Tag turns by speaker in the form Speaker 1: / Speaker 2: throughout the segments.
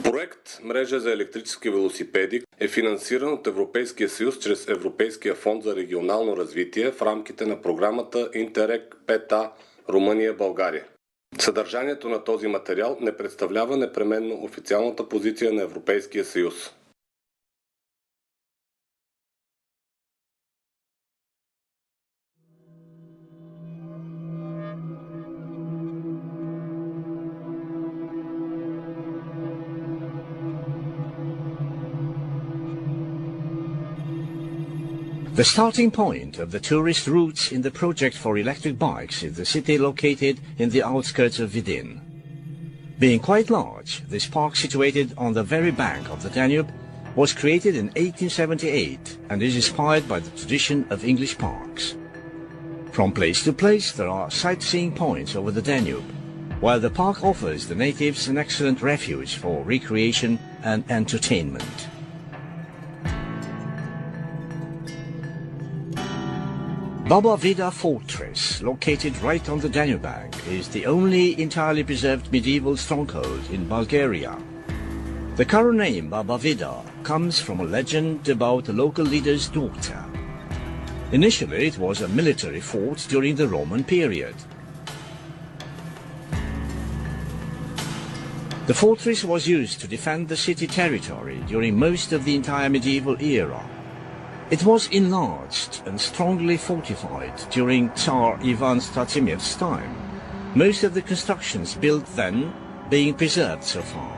Speaker 1: Проект Мрежа за електрически велосипеди е финансиран от Европейския съюз чрез Европейския фонд за регионално развитие в рамките на програмата Интерек 5А Румъния-България. Съдържанието на този материал не представлява непременно официалната позиция на Европейския съюз.
Speaker 2: The starting point of the tourist routes in the project for electric bikes is the city located in the outskirts of Vidin. Being quite large, this park situated on the very bank of the Danube was created in 1878 and is inspired by the tradition of English parks. From place to place there are sightseeing points over the Danube, while the park offers the natives an excellent refuge for recreation and entertainment. Baba Vida Fortress, located right on the Danube bank, is the only entirely preserved medieval stronghold in Bulgaria. The current name Baba Vida comes from a legend about a local leader's daughter. Initially it was a military fort during the Roman period. The fortress was used to defend the city territory during most of the entire medieval era. It was enlarged and strongly fortified during Tsar Ivan Stratimev's time, most of the constructions built then being preserved so far.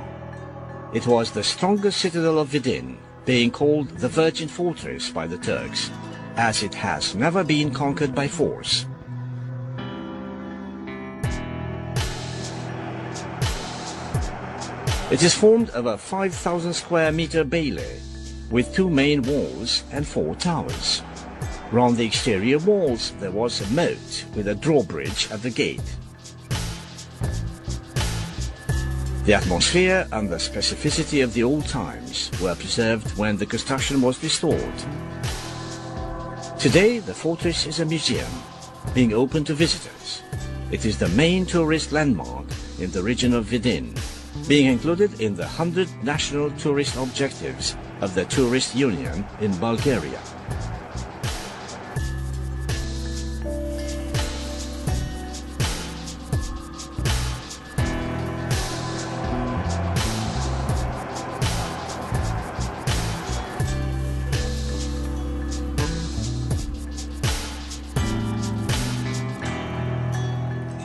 Speaker 2: It was the strongest citadel of Vidin, being called the Virgin Fortress by the Turks, as it has never been conquered by force. It is formed of a 5,000 square meter bailey, with 2 main walls and 4 towers. Round the exterior walls there was a moat with a drawbridge at the gate. The atmosphere and the specificity of the old times were preserved when the construction was restored. Today the fortress is a museum, being open to visitors. It is the main tourist landmark in the region of Vidin, being included in the 100 national tourist objectives of the Tourist Union in Bulgaria.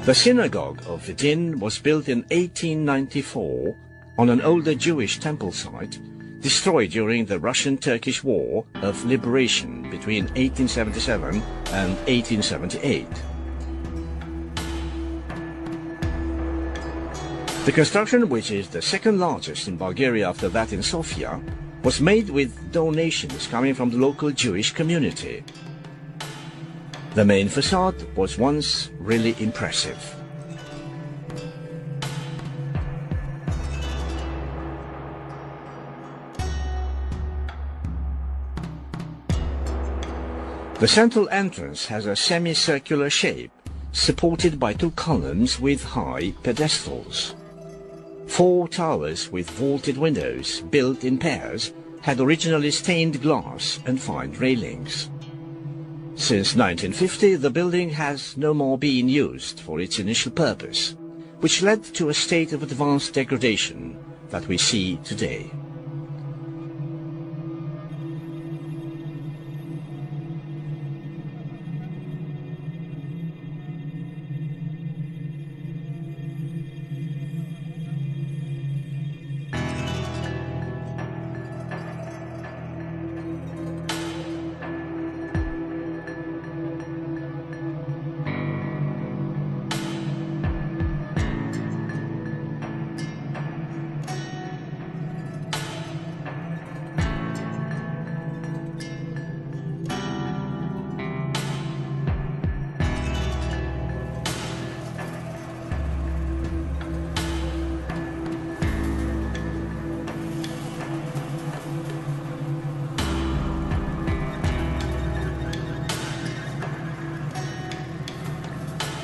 Speaker 2: The synagogue of Vidin was built in 1894 on an older Jewish temple site destroyed during the Russian-Turkish War of Liberation between 1877 and 1878. The construction, which is the second largest in Bulgaria after that in Sofia, was made with donations coming from the local Jewish community. The main facade was once really impressive. The central entrance has a semicircular shape, supported by 2 columns with high pedestals. 4 towers with vaulted windows, built in pairs, had originally stained glass and fine railings. Since 1950, the building has no more been used for its initial purpose, which led to a state of advanced degradation that we see today.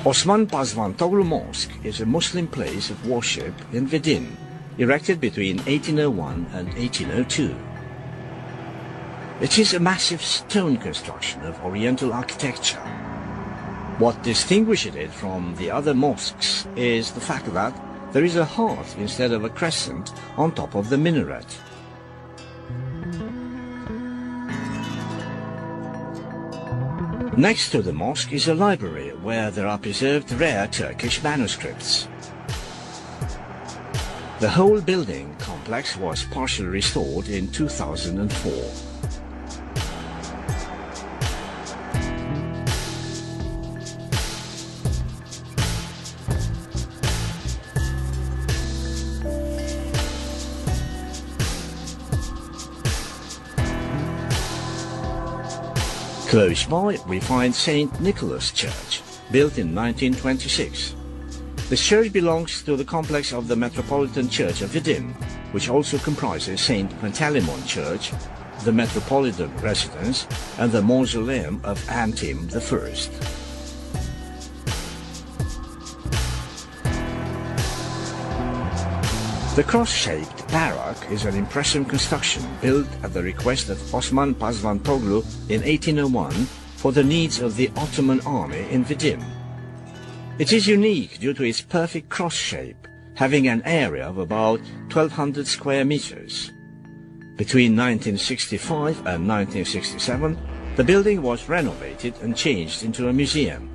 Speaker 2: Osman Bazvantoglu Mosque is a Muslim place of worship in Vidin, erected between 1801 and 1802. It is a massive stone construction of Oriental architecture. What distinguishes it from the other mosques is the fact that there is a heart instead of a crescent on top of the minaret. Next to the mosque is a library where there are preserved rare Turkish manuscripts. The whole building complex was partially restored in 2004. Close by, we find St. Nicholas Church, built in 1926. This church belongs to the complex of the Metropolitan Church of Vidin, which also comprises St. Pantaleimon Church, the Metropolitan Residence, and the Mausoleum of Antim I. The cross-shaped barrack is an impressive construction built at the request of Osman Pazvantoglu in 1801 for the needs of the Ottoman army in Vidin. It is unique due to its perfect cross shape, having an area of about 1,200 square meters. Between 1965 and 1967, the building was renovated and changed into a museum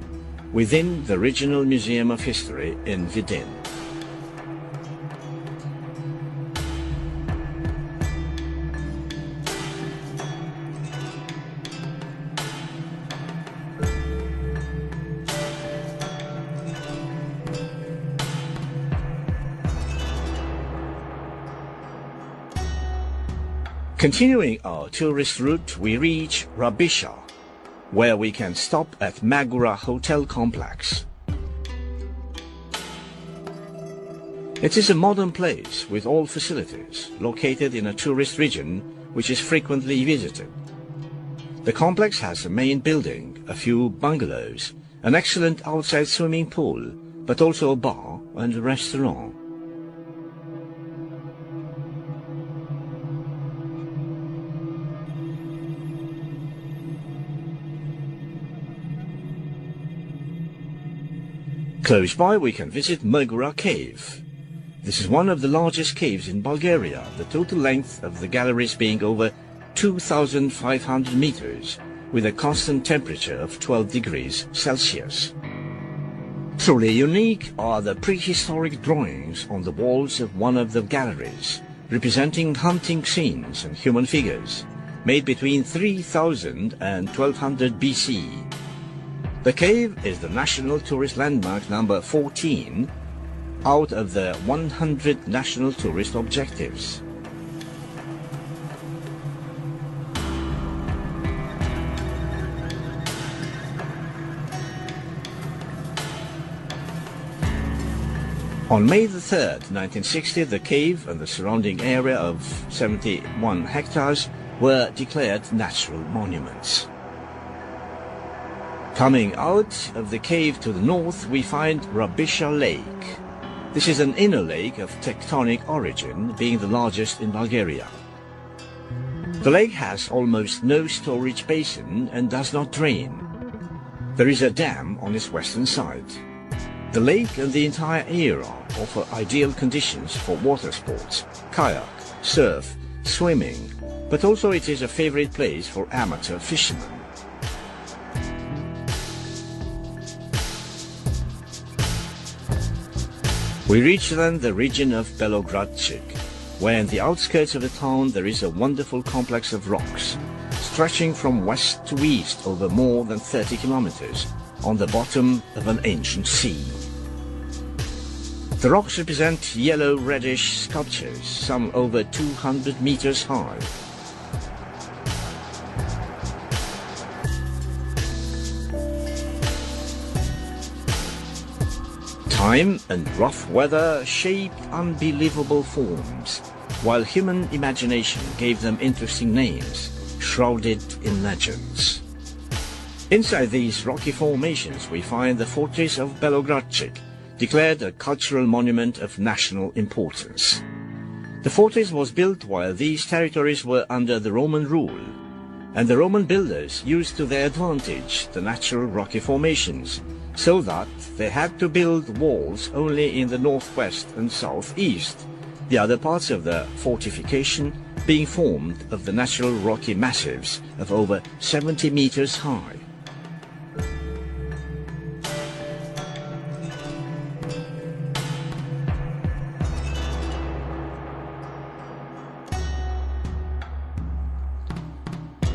Speaker 2: within the Regional Museum of History in Vidin. Continuing our tourist route, we reach Rabisha, where we can stop at Magura Hotel Complex. It is a modern place with all facilities, located in a tourist region which is frequently visited. The complex has a main building, a few bungalows, an excellent outside swimming pool, but also a bar and a restaurant. Close by, we can visit Magura Cave. This is one of the largest caves in Bulgaria, the total length of the galleries being over 2,500 meters, with a constant temperature of 12 degrees Celsius. Truly unique are the prehistoric drawings on the walls of one of the galleries, representing hunting scenes and human figures, made between 3000 and 1200 BC. The cave is the National Tourist Landmark number 14 out of the 100 National Tourist Objectives. On May the 3rd, 1960, the cave and the surrounding area of 71 hectares were declared natural monuments. Coming out of the cave to the north, we find Rabisha Lake. This is an inner lake of tectonic origin, being the largest in Bulgaria. The lake has almost no storage basin and does not drain. There is a dam on its western side. The lake and the entire area offer ideal conditions for water sports, kayak, surf, swimming, but also it is a favorite place for amateur fishermen. We reach then the region of Belogradchik, where in the outskirts of the town there is a wonderful complex of rocks, stretching from west to east over more than 30 kilometers, on the bottom of an ancient sea. The rocks represent yellow-reddish sculptures, some over 200 meters high. Time and rough weather shaped unbelievable forms, while human imagination gave them interesting names, shrouded in legends. Inside these rocky formations we find the fortress of Belogradchik, declared a cultural monument of national importance. The fortress was built while these territories were under the Roman rule, and the Roman builders used to their advantage the natural rocky formations, so that they had to build walls only in the northwest and southeast, the other parts of the fortification being formed of the natural rocky massives of over 70 meters high.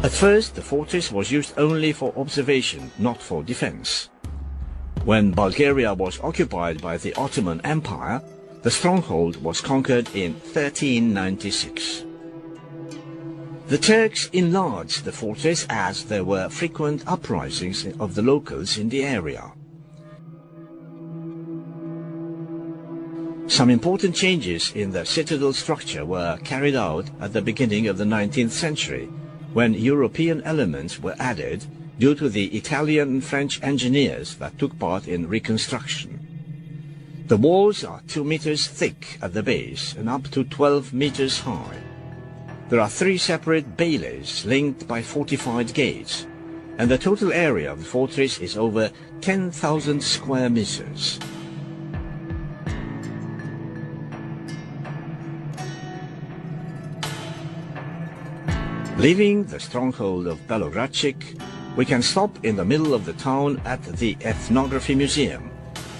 Speaker 2: At first, the fortress was used only for observation, not for defense. When Bulgaria was occupied by the Ottoman Empire, the stronghold was conquered in 1396. The Turks enlarged the fortress as there were frequent uprisings of the locals in the area. Some important changes in the citadel structure were carried out at the beginning of the 19th century, when European elements were added due to the Italian and French engineers that took part in reconstruction. The walls are 2 meters thick at the base and up to 12 meters high. There are 3 separate baileys linked by fortified gates, and the total area of the fortress is over 10,000 square meters. Leaving the stronghold of Belogradchik, we can stop in the middle of the town at the Ethnography Museum,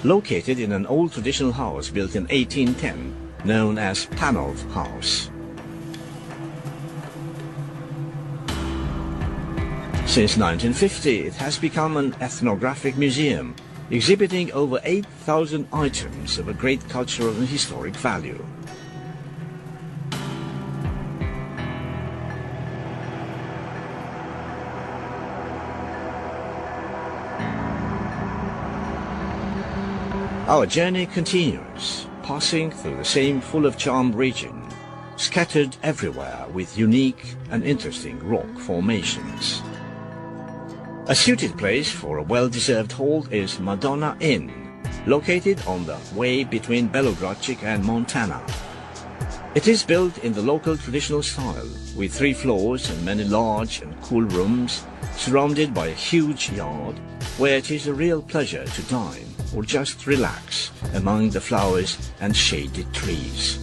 Speaker 2: located in an old traditional house built in 1810, known as Panov House. Since 1950, it has become an ethnographic museum, exhibiting over 8,000 items of a great cultural and historic value. Our journey continues, passing through the same full of charm region, scattered everywhere with unique and interesting rock formations. A suited place for a well-deserved halt is Madonna Inn, located on the way between Belogradchik and Montana. It is built in the local traditional style, with 3 floors and many large and cool rooms, surrounded by a huge yard, where it is a real pleasure to dine or just relax among the flowers and shaded trees.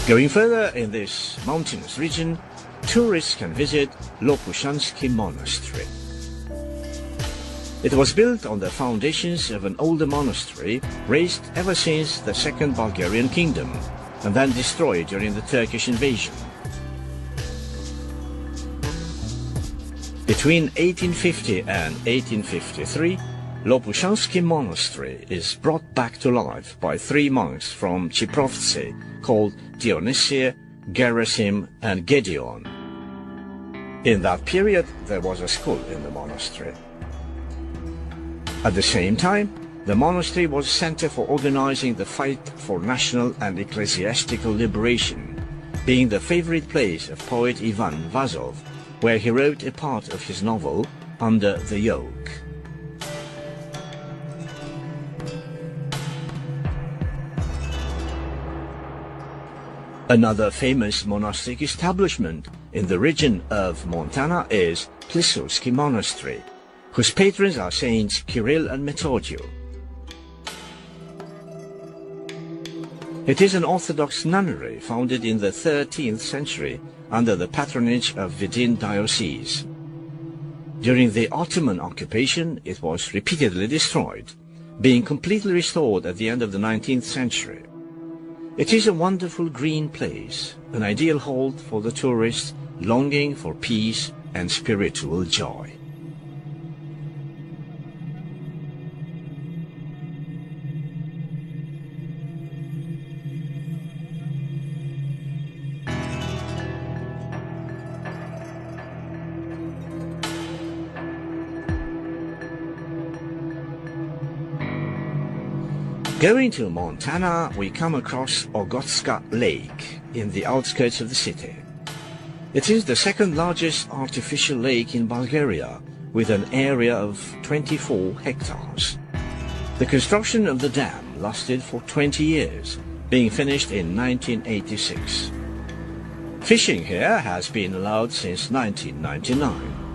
Speaker 2: Going further in this mountainous region, tourists can visit Lopushansky Monastery. It was built on the foundations of an older monastery raised ever since the Second Bulgarian Kingdom, and then destroyed during the Turkish invasion. Between 1850 and 1853, Lopushansky Monastery is brought back to life by 3 monks from Chiprovtsi called Dionysia, Gerasim and Gedeon. In that period, there was a school in the monastery. At the same time, the monastery was a center for organizing the fight for national and ecclesiastical liberation, being the favorite place of poet Ivan Vazov, where he wrote a part of his novel, Under the Yoke. Another famous monastic establishment in the region of Montana is Plisovsky Monastery, whose patrons are Saints Kirill and Methodiu. It is an Orthodox nunnery founded in the 13th century under the patronage of Vidin Diocese. During the Ottoman occupation, it was repeatedly destroyed, being completely restored at the end of the 19th century. It is a wonderful green place, an ideal halt for the tourist longing for peace and spiritual joy. Going to Montana, we come across Ogotska Lake in the outskirts of the city. It is the second largest artificial lake in Bulgaria, with an area of 24 hectares. The construction of the dam lasted for 20 years, being finished in 1986. Fishing here has been allowed since 1999.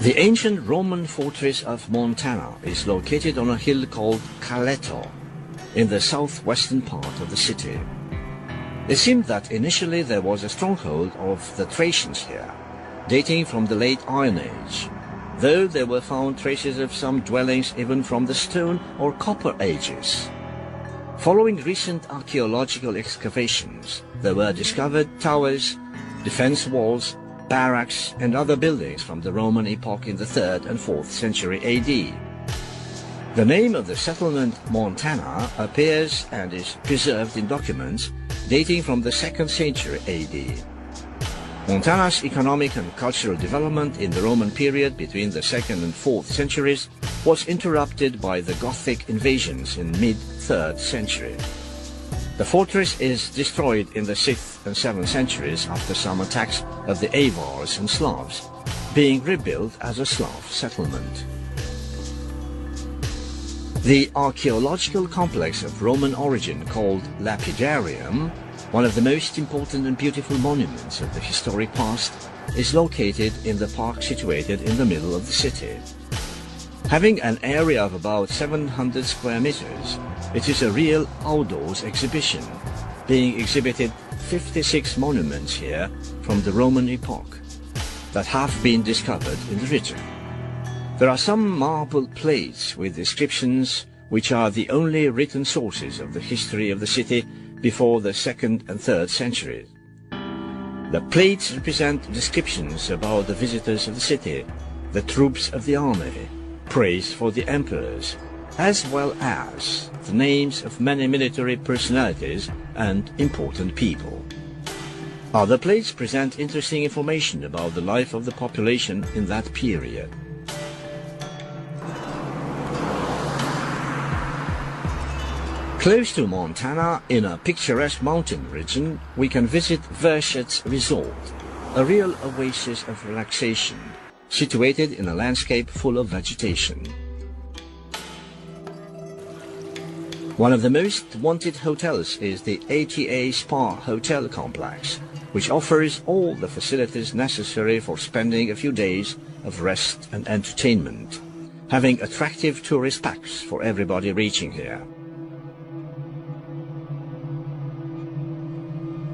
Speaker 2: The ancient Roman fortress of Montana is located on a hill called Caleto, in the southwestern part of the city. It seemed that initially there was a stronghold of the Thracians here, dating from the late Iron Age, though there were found traces of some dwellings even from the Stone or Copper Ages. Following recent archaeological excavations, there were discovered towers, defense walls, barracks and other buildings from the Roman epoch in the 3rd and 4th century AD. The name of the settlement Montana appears and is preserved in documents dating from the 2nd century AD. Montana's economic and cultural development in the Roman period between the 2nd and 4th centuries was interrupted by the Gothic invasions in mid-3rd century. The fortress is destroyed in the 6th and 7th centuries after some attacks of the Avars and Slavs, being rebuilt as a Slav settlement. The archaeological complex of Roman origin called Lapidarium, one of the most important and beautiful monuments of the historic past, is located in the park situated in the middle of the city. Having an area of about 700 square meters, it is a real outdoors exhibition, being exhibited 56 monuments here from the Roman epoch that have been discovered in the region. There are some marble plates with descriptions which are the only written sources of the history of the city before the 2nd and 3rd centuries. The plates represent descriptions about the visitors of the city, the troops of the army, praise for the emperors, as well as the names of many military personalities and important people. Other plates present interesting information about the life of the population in that period. Close to Montana, in a picturesque mountain region, we can visit Vershets Resort, a real oasis of relaxation, situated in a landscape full of vegetation. One of the most wanted hotels is the ATA Spa Hotel Complex, which offers all the facilities necessary for spending a few days of rest and entertainment, having attractive tourist packs for everybody reaching here.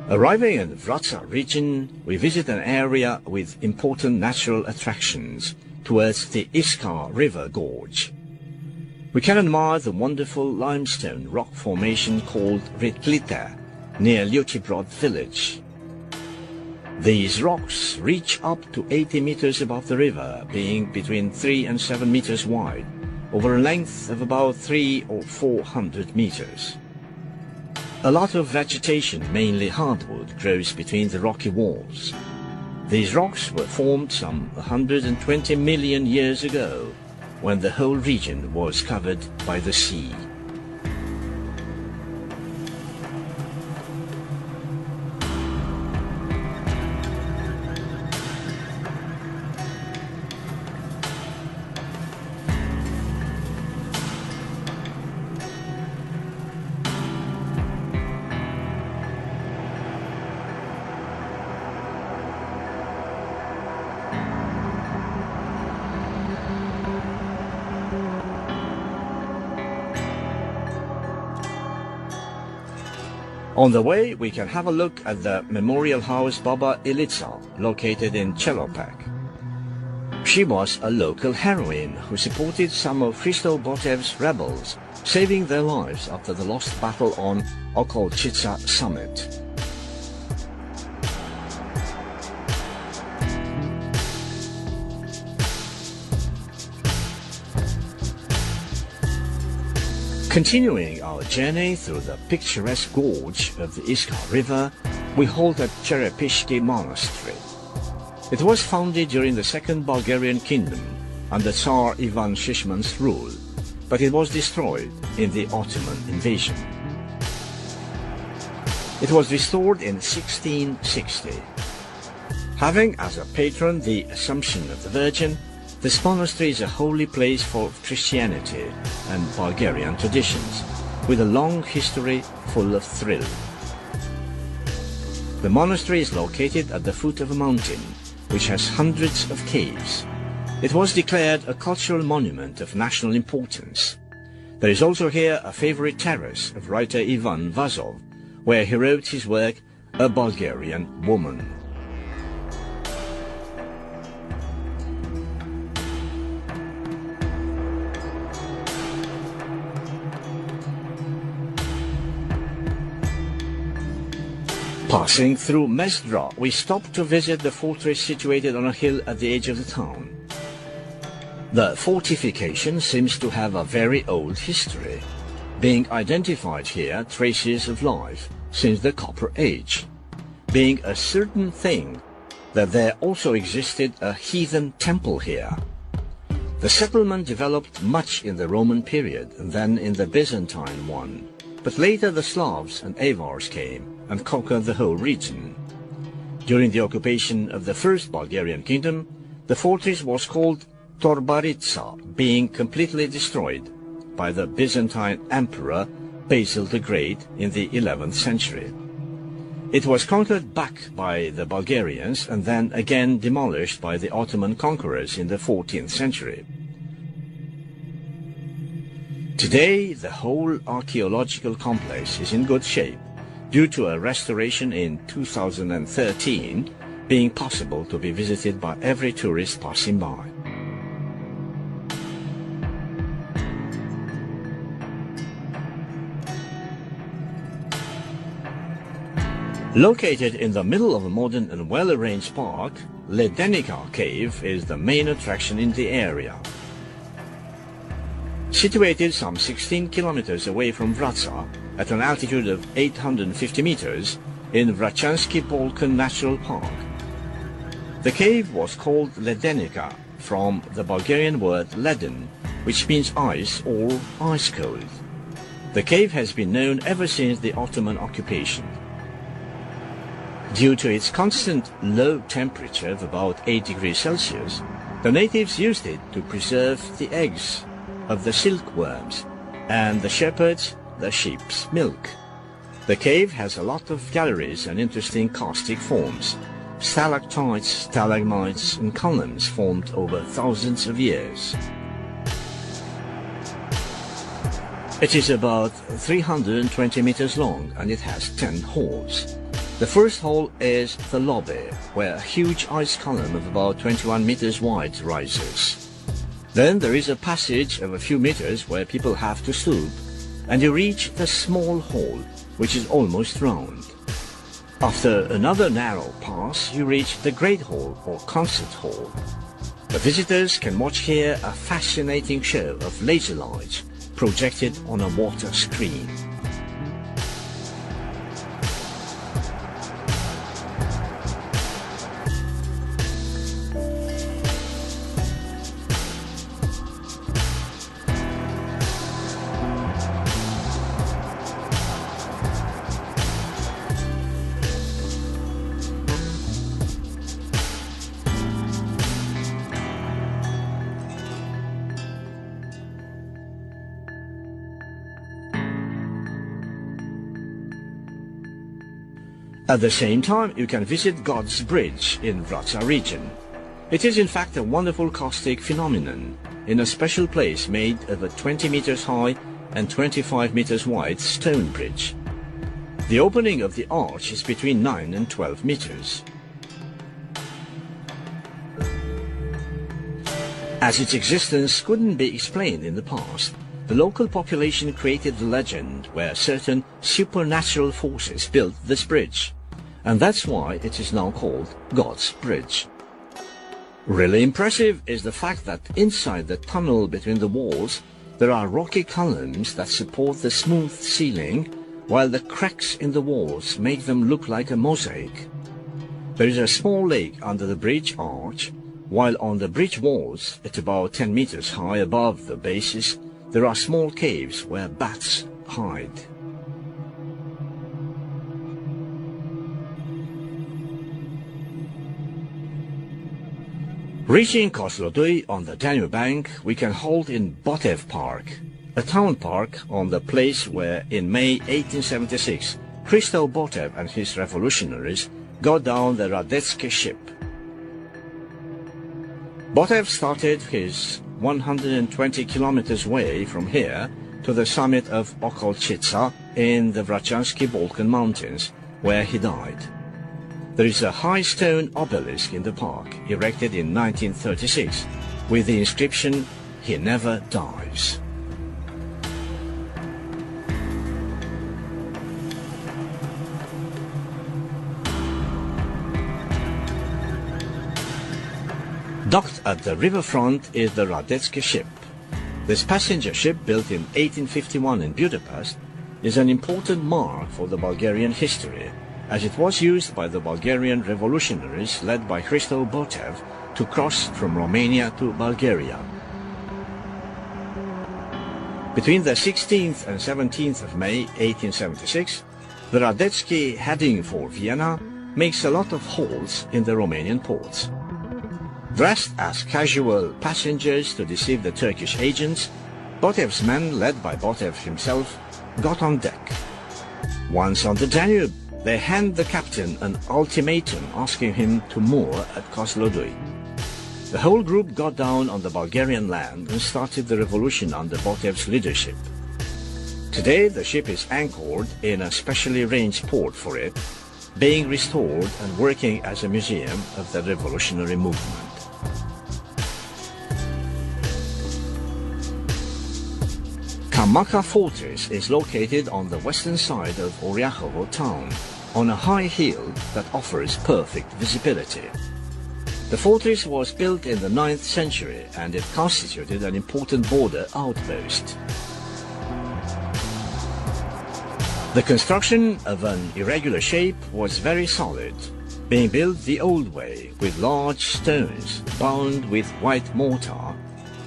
Speaker 2: Arriving in the Vratsa region, we visit an area with important natural attractions towards the Iskar River Gorge. We can admire the wonderful limestone rock formation called Ritlita near Lyuchibrod village. These rocks reach up to 80 meters above the river, being between 3 and 7 meters wide, over a length of about 300 or 400 meters. A lot of vegetation, mainly hardwood, grows between the rocky walls. These rocks were formed some 120 million years ago, when the whole region was covered by the sea. On the way, we can have a look at the memorial house Baba Ilitsa, located in Chelopech. She was a local heroine who supported some of Christo Botev's rebels, saving their lives after the lost battle on Okolchitsa summit. Continuing our journey through the picturesque gorge of the Iskar River, we halt at Cherepishki Monastery. It was founded during the Second Bulgarian Kingdom under Tsar Ivan Shishman's rule, but it was destroyed in the Ottoman invasion. It was restored in 1660. Having as a patron the Assumption of the Virgin, this monastery is a holy place for Christianity and Bulgarian traditions, with a long history full of thrill. The monastery is located at the foot of a mountain, which has hundreds of caves. It was declared a cultural monument of national importance. There is also here a favorite terrace of writer Ivan Vazov, where he wrote his work, A Bulgarian Woman. Passing through Mezdra, we stopped to visit the fortress situated on a hill at the edge of the town. The fortification seems to have a very old history, being identified here traces of life since the Copper Age, being a certain thing that there also existed a heathen temple here. The settlement developed much in the Roman period and then in the Byzantine one, but later the Slavs and Avars came and conquered the whole region. During the occupation of the First Bulgarian Kingdom, the fortress was called Torbaritsa, being completely destroyed by the Byzantine Emperor Basil the Great in the 11th century. It was conquered back by the Bulgarians and then again demolished by the Ottoman conquerors in the 14th century. Today, the whole archaeological complex is in good shape, due to a restoration in 2013 being possible to be visited by every tourist passing by. Located in the middle of a modern and well-arranged park, Ledenica Cave is the main attraction in the area. Situated some 16 kilometers away from Vratsa, at an altitude of 850 meters, in Vrachansky Balkan Natural Park. The cave was called Ledenica, from the Bulgarian word leden, which means ice or ice cold. The cave has been known ever since the Ottoman occupation. Due to its constant low temperature of about 8 degrees Celsius, the natives used it to preserve the eggs of the silkworms and the shepherds the sheep's milk. The cave has a lot of galleries and interesting karstic forms, stalactites, stalagmites and columns formed over thousands of years. It is about 320 meters long and it has 10 halls. The first hall is the lobby, where a huge ice column of about 21 meters wide rises. Then there is a passage of a few meters where people have to stoop, and you reach the small hall, which is almost round. After another narrow pass, you reach the Great Hall or Concert Hall. The visitors can watch here a fascinating show of laser lights projected on a water screen. At the same time, you can visit God's Bridge in Vratsa region. It is in fact a wonderful caustic phenomenon in a special place made of a 20 meters high and 25 meters wide stone bridge. The opening of the arch is between 9 and 12 meters. As its existence couldn't be explained in the past, the local population created the legend where certain supernatural forces built this bridge, and that's why it is now called God's Bridge. Really impressive is the fact that inside the tunnel between the walls there are rocky columns that support the smooth ceiling, while the cracks in the walls make them look like a mosaic. There is a small lake under the bridge arch, while on the bridge walls, at about 10 meters high above the bases, there are small caves where bats hide. Reaching Kozloduy on the Danube bank, we can halt in Botev Park, a town park on the place where in May 1876 Christo Botev and his revolutionaries got down the Radetzky ship. Botev started his 120 kilometers way from here to the summit of Okolchitsa in the Vrachansky Balkan Mountains, where he died. There is a high stone obelisk in the park, erected in 1936, with the inscription, "He never dies." Docked at the riverfront is the Radetzky ship. This passenger ship, built in 1851 in Budapest, is an important mark for the Bulgarian history, as it was used by the Bulgarian revolutionaries led by Christo Botev to cross from Romania to Bulgaria. Between the 16th and 17th of May 1876, the Radetzky, heading for Vienna, makes a lot of halts in the Romanian ports. Dressed as casual passengers to deceive the Turkish agents, Botev's men, led by Botev himself, got on deck. Once on the Danube, they hand the captain an ultimatum asking him to moor at Kozloduy. The whole group got down on the Bulgarian land and started the revolution under Botev's leadership. Today the ship is anchored in a specially arranged port for it, being restored and working as a museum of the revolutionary movement. Kamaka Fortress is located on the western side of Oryakhovo town, on a high hill that offers perfect visibility. The fortress was built in the 9th century and it constituted an important border outpost. The construction of an irregular shape was very solid, being built the old way with large stones bound with white mortar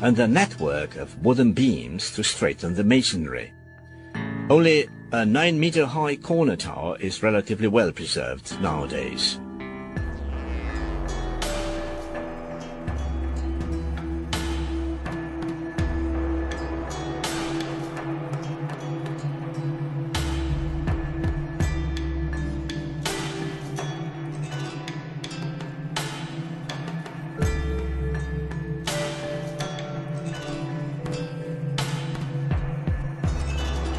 Speaker 2: and a network of wooden beams to straighten the masonry. Only a 9-meter-high corner tower is relatively well preserved nowadays.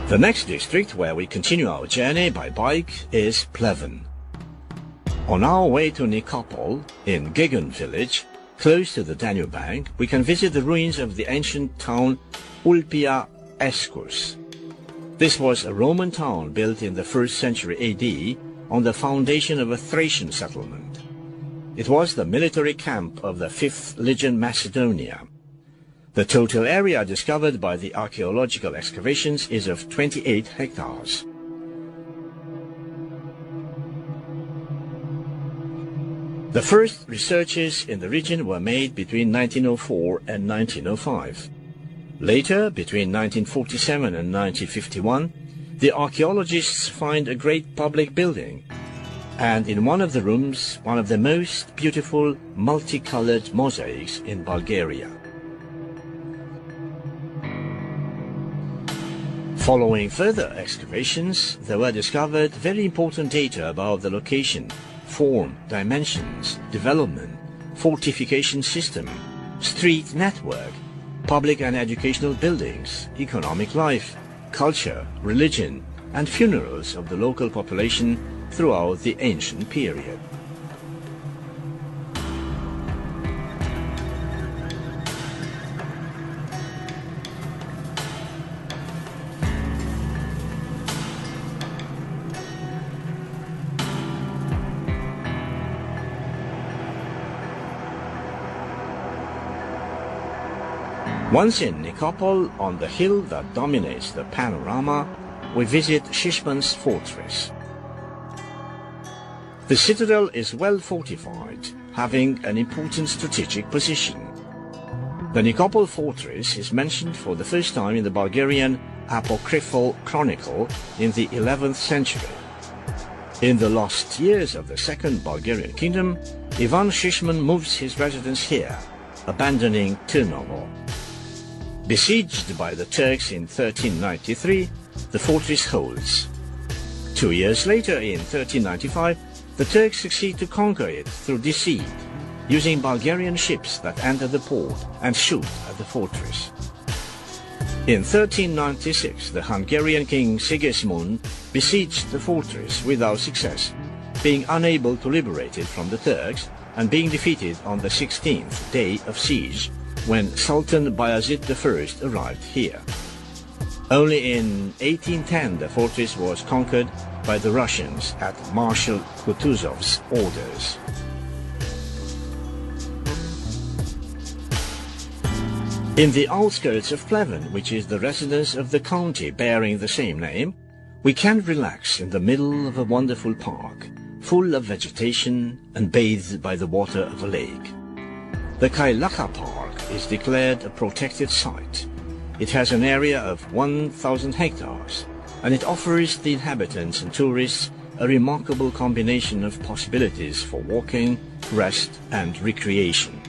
Speaker 2: The next district where we continue our journey by bike is Pleven. On our way to Nikopol, in Gegun village, close to the Danube bank, we can visit the ruins of the ancient town Ulpia Escus. This was a Roman town built in the 1st century AD on the foundation of a Thracian settlement. It was the military camp of the 5th Legion Macedonia. The total area discovered by the archaeological excavations is of 28 hectares. The first researches in the region were made between 1904 and 1905. Later, between 1947 and 1951, the archaeologists find a great public building, and in one of the rooms, one of the most beautiful multicolored mosaics in Bulgaria. Following further excavations, there were discovered very important data about the location, form, dimensions, development, fortification system, street network, public and educational buildings, economic life, culture, religion, and funerals of the local population throughout the ancient period. Once in Nikopol, on the hill that dominates the panorama, we visit Shishman's fortress. The citadel is well fortified, having an important strategic position. The Nikopol fortress is mentioned for the first time in the Bulgarian Apocryphal Chronicle in the 11th century. In the last years of the Second Bulgarian Kingdom, Ivan Shishman moves his residence here, abandoning Turnovo. Besieged by the Turks in 1393, the fortress holds. 2 years later, in 1395, the Turks succeed to conquer it through deceit, using Bulgarian ships that enter the port and shoot at the fortress. In 1396, the Hungarian king Sigismund besieged the fortress without success, being unable to liberate it from the Turks and being defeated on the 16th day of siege, when Sultan Bayezid I arrived here. Only in 1810 the fortress was conquered by the Russians at Marshal Kutuzov's orders. In the outskirts of Pleven, which is the residence of the county bearing the same name, we can relax in the middle of a wonderful park, full of vegetation and bathed by the water of a lake. The Kailaka Park is declared a protected site. It has an area of 1,000 hectares, and it offers the inhabitants and tourists a remarkable combination of possibilities for walking, rest and recreation.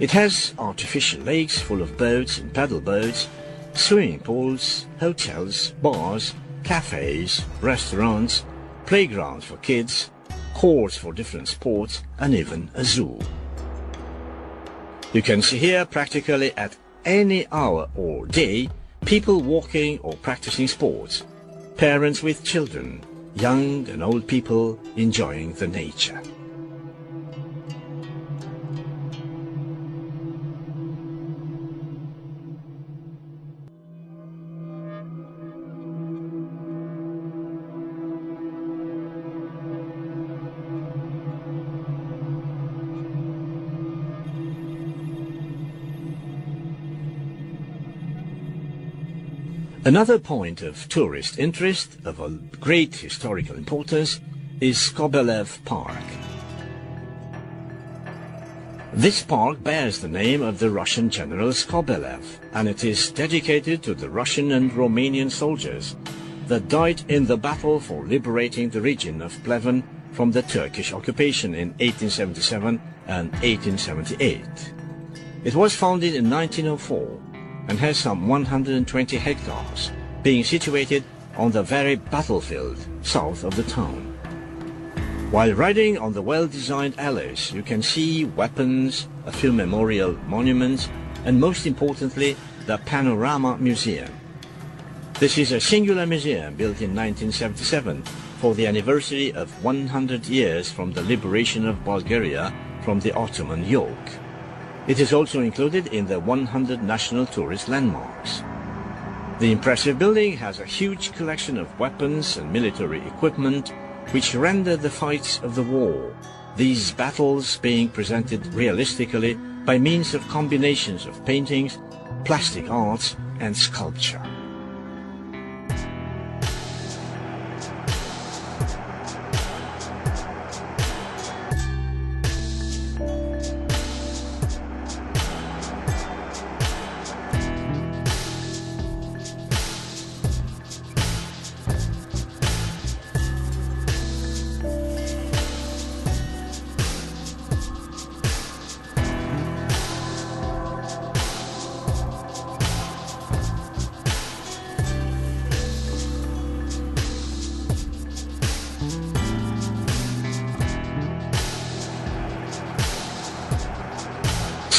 Speaker 2: It has artificial lakes full of boats and paddle boats, swimming pools, hotels, bars, cafes, restaurants, playgrounds for kids, courts for different sports, and even a zoo. You can see here practically at any hour or day people walking or practicing sports, parents with children, young and old people enjoying the nature. Another point of tourist interest of a great historical importance is Skobelev Park. This park bears the name of the Russian general Skobelev, and it is dedicated to the Russian and Romanian soldiers that died in the battle for liberating the region of Pleven from the Turkish occupation in 1877 and 1878. It was founded in 1904 and has some 120 hectares, being situated on the very battlefield south of the town. While riding on the well-designed alleys, you can see weapons, a few memorial monuments, and most importantly, the Panorama Museum. This is a singular museum built in 1977 for the anniversary of 100 years from the liberation of Bulgaria from the Ottoman yoke. It is also included in the 100 National Tourist Landmarks. The impressive building has a huge collection of weapons and military equipment which render the fights of the war, these battles being presented realistically by means of combinations of paintings, plastic arts and sculpture.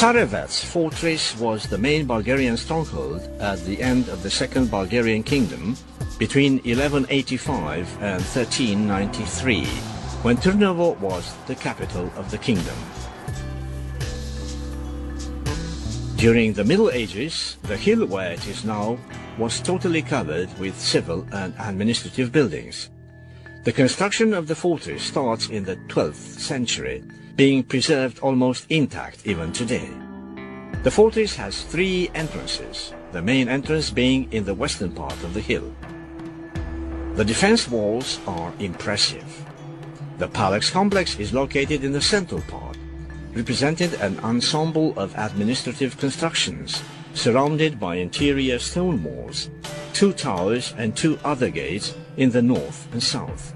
Speaker 2: Tsarevets fortress was the main Bulgarian stronghold at the end of the Second Bulgarian Kingdom between 1185 and 1393, when Turnovo was the capital of the kingdom. During the Middle Ages, the hill where it is now was totally covered with civil and administrative buildings. The construction of the fortress starts in the 12th century, being preserved almost intact even today. The fortress has 3 entrances, the main entrance being in the western part of the hill. The defense walls are impressive. The palace complex is located in the central part, represented an ensemble of administrative constructions surrounded by interior stone walls, 2 towers and 2 other gates in the north and south.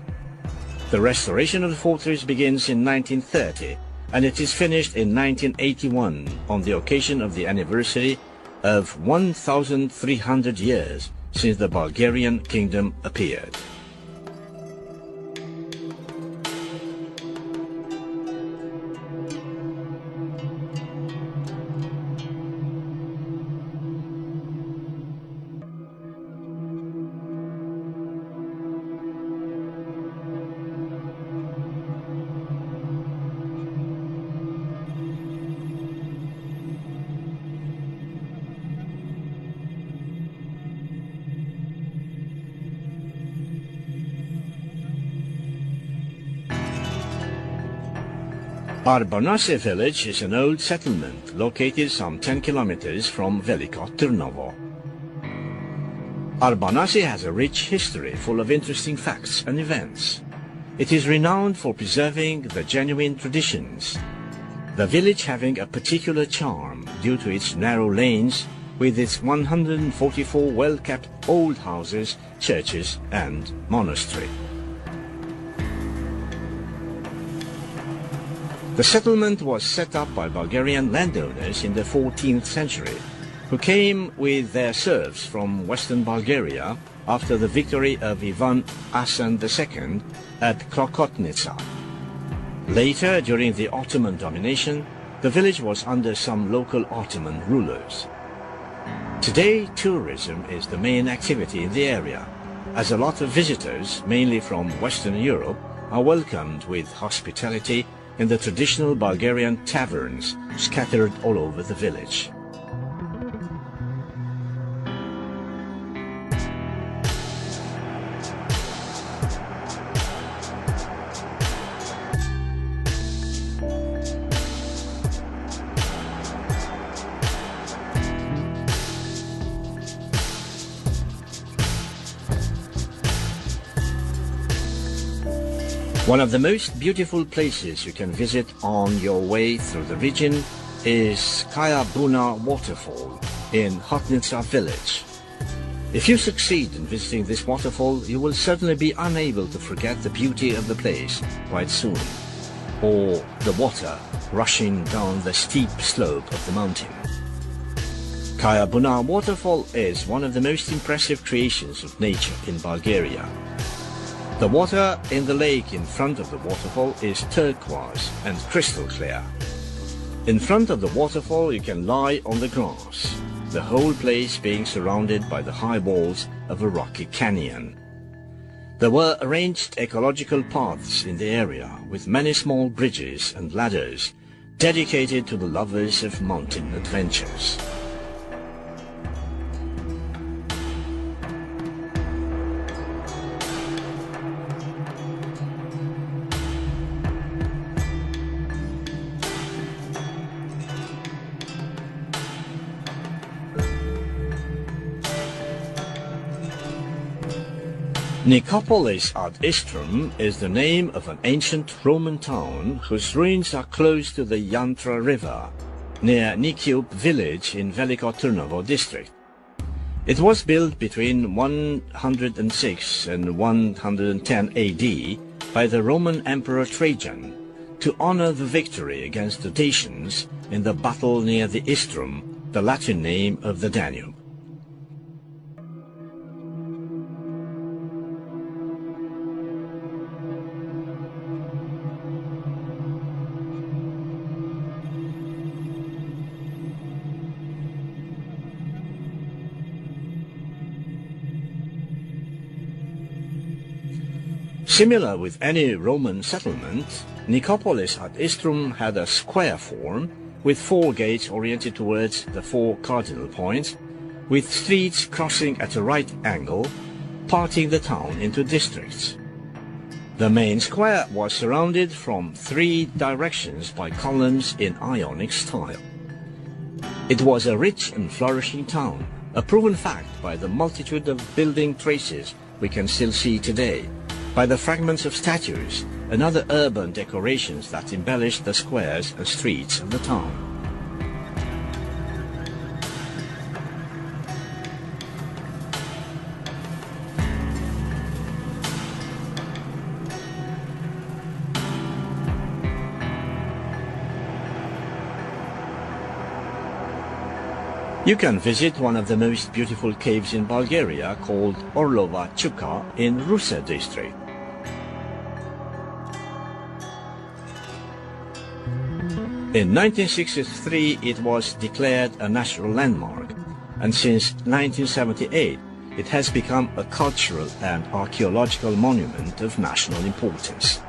Speaker 2: The restoration of the fortress begins in 1930 and it is finished in 1981 on the occasion of the anniversary of 1,300 years since the Bulgarian kingdom appeared. Arbanase village is an old settlement located some 10 kilometers from Veliko Trnovo. Arbanase has a rich history full of interesting facts and events. It is renowned for preserving the genuine traditions, the village having a particular charm due to its narrow lanes with its 144 well-kept old houses, churches and monastery. The settlement was set up by Bulgarian landowners in the 14th century, who came with their serfs from western Bulgaria after the victory of Ivan Asen II at Klokotnitsa. Later, during the Ottoman domination, the village was under some local Ottoman rulers. Today, tourism is the main activity in the area, as a lot of visitors, mainly from Western Europe, are welcomed with hospitality in the traditional Bulgarian taverns scattered all over the village. One of the most beautiful places you can visit on your way through the region is Kaya Buna waterfall in Hotnitsa village. If you succeed in visiting this waterfall, you will certainly be unable to forget the beauty of the place quite soon, or the water rushing down the steep slope of the mountain. Kaya Buna waterfall is one of the most impressive creations of nature in Bulgaria. The water in the lake in front of the waterfall is turquoise and crystal clear. In front of the waterfall you can lie on the grass, the whole place being surrounded by the high walls of a rocky canyon. There were arranged ecological paths in the area with many small bridges and ladders dedicated to the lovers of mountain adventures. Nicopolis ad Istrum is the name of an ancient Roman town whose ruins are close to the Yantra River, near Nikiup village in Veliko Trnovo district. It was built between 106 and 110 AD by the Roman Emperor Trajan to honor the victory against the Dacians in the battle near the Istrum, the Latin name of the Danube. Similar with any Roman settlement, Nicopolis ad Istrum had a square form with 4 gates oriented towards the 4 cardinal points, with streets crossing at a right angle, parting the town into districts. The main square was surrounded from 3 directions by columns in Ionic style. It was a rich and flourishing town, a proven fact by the multitude of building traces we can still see today, by the fragments of statues and other urban decorations that embellished the squares and streets of the town. You can visit one of the most beautiful caves in Bulgaria called Orlova Chuka in Rusa district. In 1963 it was declared a national landmark, and since 1978 it has become a cultural and archaeological monument of national importance.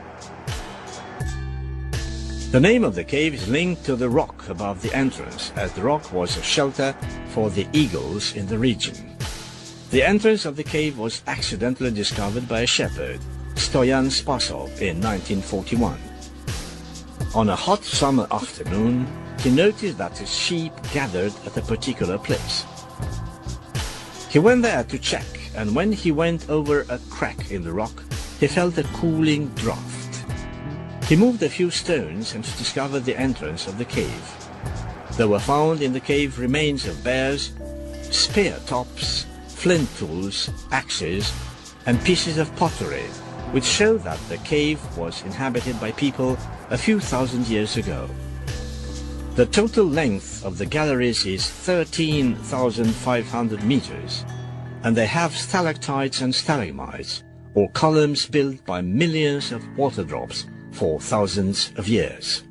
Speaker 2: The name of the cave is linked to the rock above the entrance, as the rock was a shelter for the eagles in the region. The entrance of the cave was accidentally discovered by a shepherd, Stoyan Spasov, in 1941. On a hot summer afternoon, he noticed that his sheep gathered at a particular place. He went there to check, and when he went over a crack in the rock, he felt a cooling draft. He moved a few stones and discovered the entrance of the cave. There were found in the cave remains of bears, spear tops, flint tools, axes, and pieces of pottery, which show that the cave was inhabited by people a few thousand years ago. The total length of the galleries is 13,500 meters, and they have stalactites and stalagmites, or columns built by millions of water drops for thousands of years.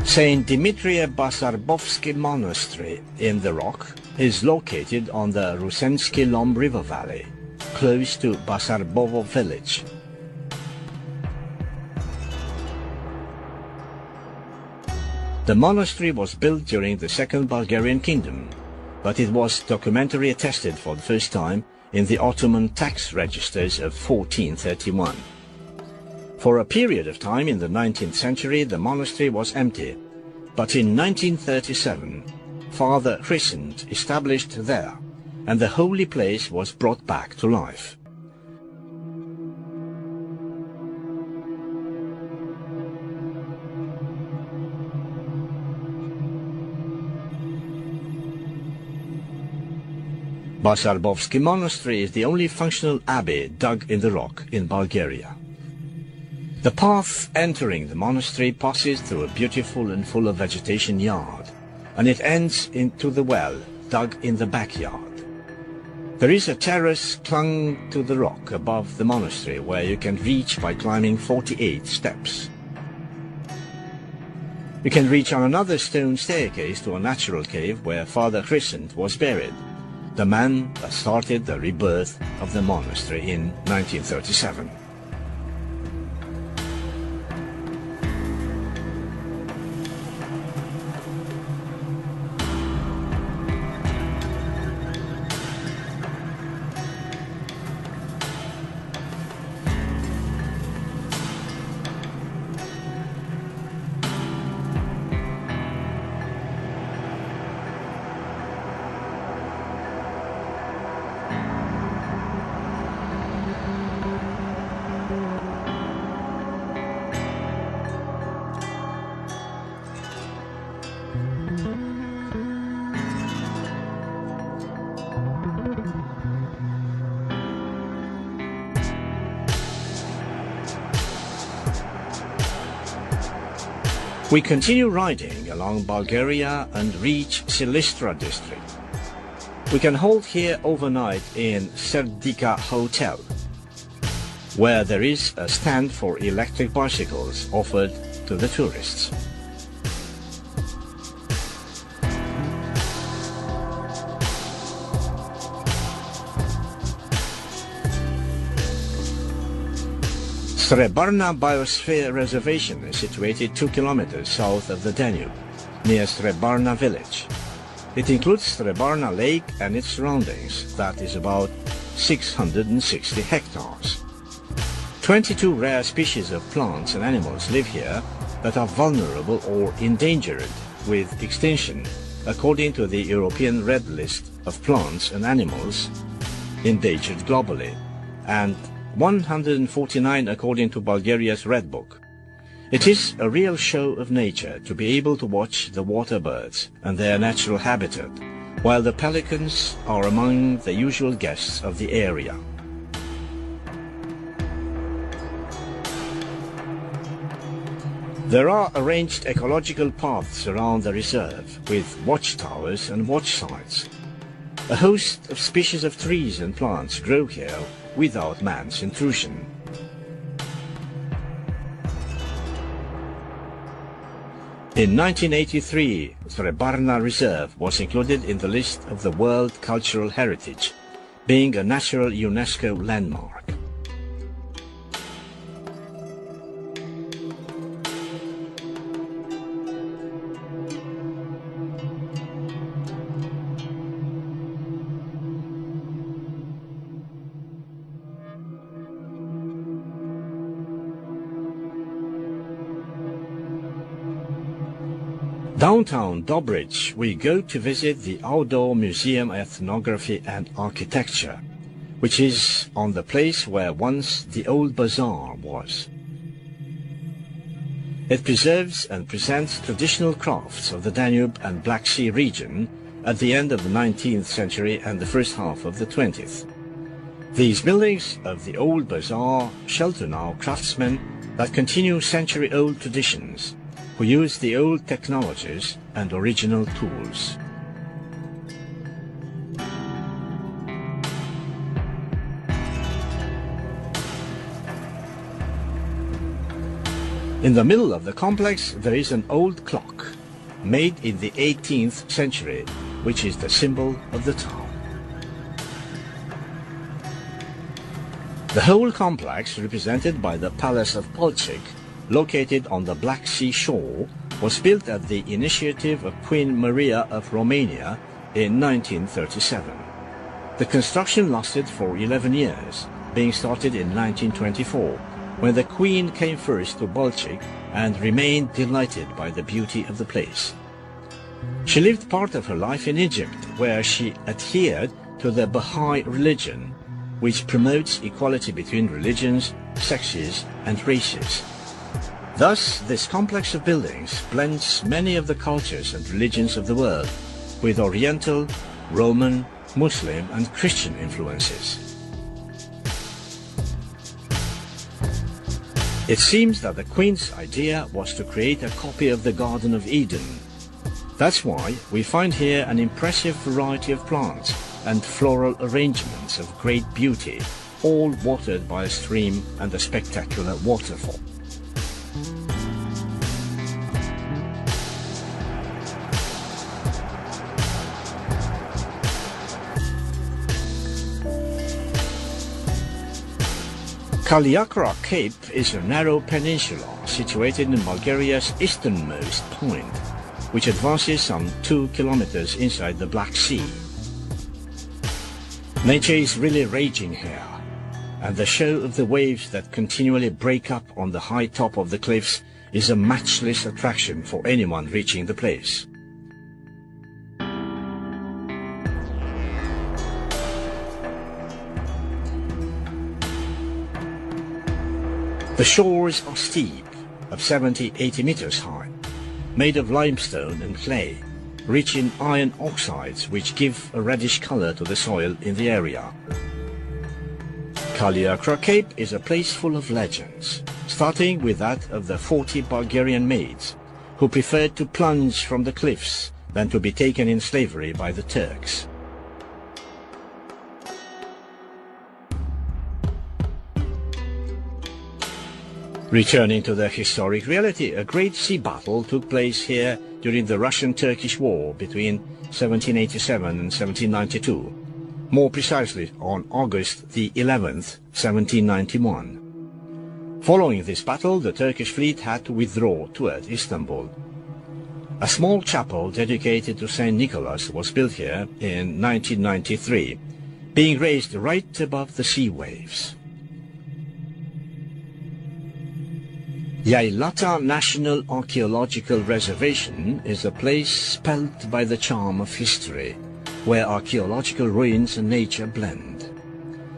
Speaker 2: Saint Dmitry Basarbovsky Monastery in the rock is located on the Rusensky Lom River Valley, close to Basarbovo village. The monastery was built during the Second Bulgarian Kingdom, but it was documentally attested for the first time in the Ottoman tax registers of 1431. For a period of time in the 19th century, the monastery was empty, but in 1937, Father Crescent established there, and the holy place was brought back to life. Basarbovsky Monastery is the only functional abbey dug in the rock in Bulgaria. The path entering the monastery passes through a beautiful and full of vegetation yard, and it ends into the well dug in the backyard. There is a terrace clung to the rock above the monastery where you can reach by climbing 48 steps. You can reach on another stone staircase to a natural cave where Father Crescent was buried, the man that started the rebirth of the monastery in 1937. We continue riding along Bulgaria and reach Silistra district. We can halt here overnight in Serdika Hotel, where there is a stand for electric bicycles offered to the tourists. Srebarna Biosphere Reservation is situated 2 kilometers south of the Danube, near Srebarna village. It includes Srebarna Lake and its surroundings, that is about 660 hectares. 22 rare species of plants and animals live here, that are vulnerable or endangered, with extinction, according to the European Red List of plants and animals endangered globally, and 149 according to Bulgaria's Red Book. It is a real show of nature to be able to watch the water birds and their natural habitat, while the pelicans are among the usual guests of the area. There are arranged ecological paths around the reserve, with watchtowers and watch sites. A host of species of trees and plants grow here without man's intrusion. In 1983, Srebarna Reserve was included in the list of the World Cultural Heritage, being a natural UNESCO landmark. Downtown Dobrich, we go to visit the Outdoor Museum Ethnography and Architecture, which is on the place where once the old bazaar was. It preserves and presents traditional crafts of the Danube and Black Sea region at the end of the 19th century and the first half of the 20th. These buildings of the old bazaar shelter now craftsmen that continue century-old traditions, who use the old technologies and original tools. In the middle of the complex there is an old clock, made in the 18th century, which is the symbol of the town. The whole complex, represented by the Palace of Balchik, located on the Black Sea shore, was built at the initiative of Queen Maria of Romania in 1937. The construction lasted for 11 years, being started in 1924, when the Queen came first to Balchik and remained delighted by the beauty of the place. She lived part of her life in Egypt, where she adhered to the Baha'i religion, which promotes equality between religions, sexes, and races. Thus, this complex of buildings blends many of the cultures and religions of the world, with Oriental, Roman, Muslim, and Christian influences. It seems that the Queen's idea was to create a copy of the Garden of Eden. That's why we find here an impressive variety of plants and floral arrangements of great beauty, all watered by a stream and a spectacular waterfall. Kaliakra Cape is a narrow peninsula situated in Bulgaria's easternmost point, which advances some 2 kilometers inside the Black Sea. Nature is really raging here, and the show of the waves that continually break up on the high top of the cliffs is a matchless attraction for anyone reaching the place. The shores are steep, of 70-80 meters high, made of limestone and clay, rich in iron oxides which give a reddish color to the soil in the area. Kaliakra Cape is a place full of legends, starting with that of the 40 Bulgarian maids, who preferred to plunge from the cliffs than to be taken in slavery by the Turks. Returning to the historic reality, a great sea battle took place here during the Russian-Turkish War between 1787 and 1792, more precisely on August the 11th, 1791. Following this battle, the Turkish fleet had to withdraw toward Istanbul. A small chapel dedicated to St. Nicholas was built here in 1993, being raised right above the sea waves. Yailata National Archaeological Reservation is a place spelled by the charm of history, where archaeological ruins and nature blend.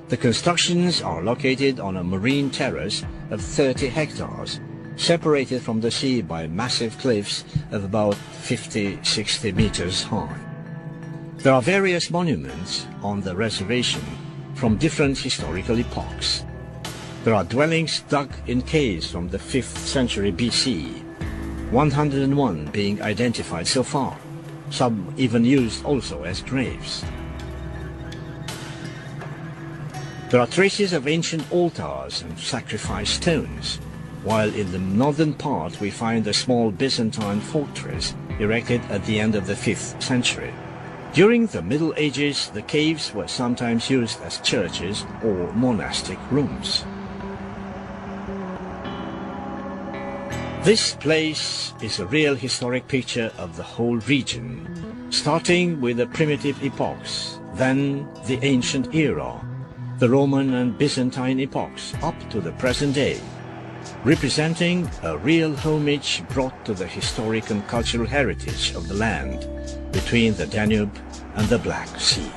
Speaker 2: The constructions are located on a marine terrace of 30 hectares, separated from the sea by massive cliffs of about 50-60 meters high. There are various monuments on the reservation from different historical epochs. There are dwellings dug in caves from the 5th century BC, 101 being identified so far, some even used also as graves. There are traces of ancient altars and sacrifice stones, while in the northern part we find a small Byzantine fortress erected at the end of the 5th century. During the Middle Ages, the caves were sometimes used as churches or monastic rooms. This place is a real historic picture of the whole region, starting with the primitive epochs, then the ancient era, the Roman and Byzantine epochs up to the present day, representing a real homage brought to the historic and cultural heritage of the land between the Danube and the Black Sea.